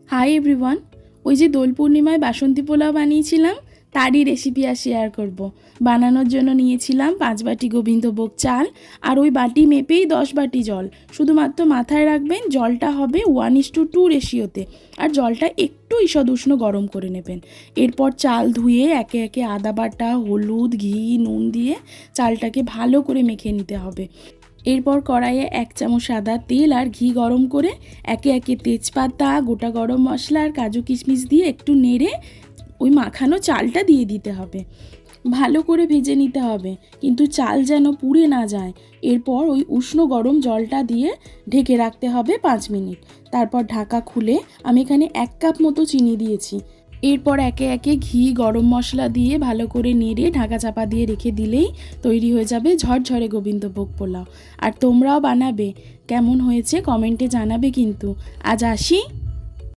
Hi everyone. ওই যে দোল পূর্ণিমায় বাসন্তী পোলাও বানিয়েছিলাম তারই রেসিপি আর শেয়ার করব। বানানোর জন্য নিয়েছিলাম 5 বাটি গোবিন্দভোগ চাল আর ওই বাটি মেপেই 10 বাটি জল। শুধুমাত্র মাথায় রাখবেন জলটা হবে 1:2 রেশিওতে, আর জলটা একটু ঈষদ উষ্ণ গরম করে নেবেন। এরপর চাল ধুয়ে একে একে আদা বাটা, হলুদ, ঘি, নুন দিয়ে চালটাকে ভালো করে মেখে নিতে হবে। এরপর কড়াইয়ে 1 চামচ সাদা তেল আর ঘি গরম করে একে একে তেজপাতা, গোটা গরম মশলা আর কাজু কিশমিশ দিয়ে একটু নেড়ে ওই মাখানো চালটা দিয়ে দিতে হবে। ভালো করে ভেজে নিতে হবে, কিন্তু চাল যেন পুড়ে না যায়। এরপর ওই উষ্ণ গরম জলটা দিয়ে ঢেকে রাখতে হবে 5 মিনিট। তারপর ঢাকা খুলে আমি এখানে 1 কাপ মতো চিনি দিয়েছি। এরপর একে একে ঘি, গরম মশলা দিয়ে ভালো করে নেড়ে ঢাকা চাপা দিয়ে রেখে দিলেই তৈরি হয়ে যাবে ঝরঝরে গোবিন্দভোগ পোলাও। আর তোমরাও বানাবে, কেমন হয়েছে কমেন্টে জানাবে কিন্তু। আজ আসি।